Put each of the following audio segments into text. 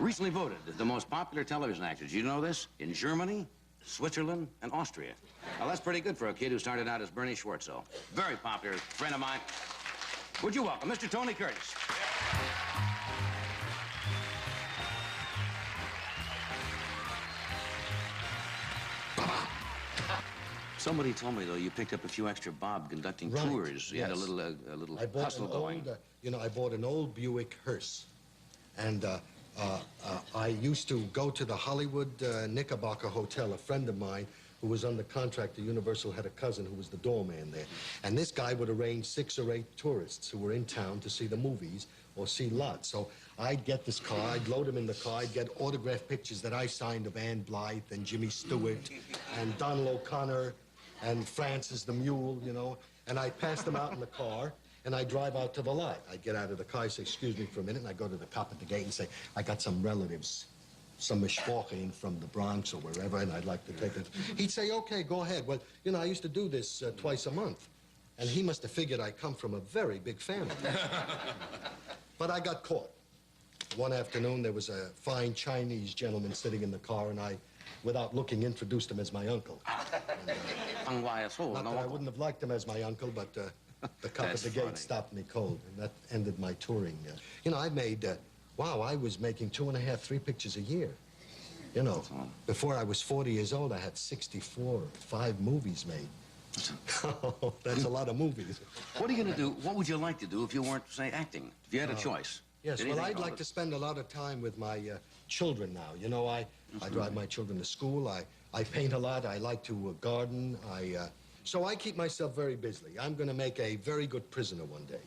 Recently voted the most popular television actor. Did you know this? In Germany, Switzerland, and Austria. Well, that's pretty good for a kid who started out as Bernie Schwartzel. Very popular friend of mine. Would you welcome Mr. Tony Curtis? Somebody told me, though, you picked up a few extra bob conducting tours. You had a little hustle going. I bought an old Buick hearse. And I used to go to the Hollywood Knickerbocker Hotel. A friend of mine who was under contract to Universal had a cousin who was the doorman there. And this guy would arrange 6 or 8 tourists who were in town to see the movies or see lots. So I'd get this car, I'd load him in the car, I'd get autographed pictures that I signed of Ann Blythe and Jimmy Stewart and Donald O'Connor and Francis the Mule, you know. And I'd pass them out in the car. And I drive out to the lot. I get out of the car, I say, excuse me for a minute, and I go to the cop at the gate and say, I got some relatives, some mishpachim from the Bronx or wherever, and I'd like to take it. He'd say, okay, go ahead. Well, you know, I used to do this twice a month, and he must have figured I come from a very big family. But I got caught. One afternoon, there was a fine Chinese gentleman sitting in the car, and I, without looking, introduced him as my uncle. And, not that I wouldn't have liked him as my uncle, but... the cop at the gate stopped me cold, and that ended my touring. You know, I made, wow, I was making 2.5, 3 pictures a year. You know, before I was 40 years old, I had 64, 5 movies made. Oh, that's a lot of movies. What are you going to do? What would you like to do if you weren't, say, acting? If you had a choice? Yes, well, I'd like to spend a lot of time with my children now. You know, I drive my children to school. I paint a lot. I like to garden. So I keep myself very busy. I'm going to make a very good prisoner one day.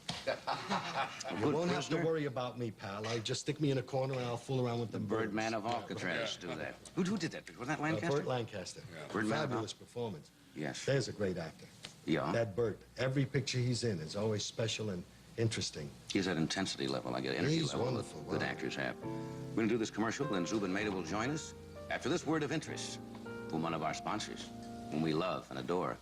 You won't have to worry about me, pal. I just stick me in a corner and I'll fool around with the Birdman of Alcatraz. Do that. Who did that? Was that Lancaster? Burt Lancaster. Yeah. Fabulous performance. Yes. There's a great actor. Yeah. That Burt. Every picture he's in is always special and interesting. He's at intensity level. I get energy he's level wonderful. that good actors have. We're going to do this commercial, then Zubin Mehta will join us after this word of interest from one of our sponsors, whom we love and adore.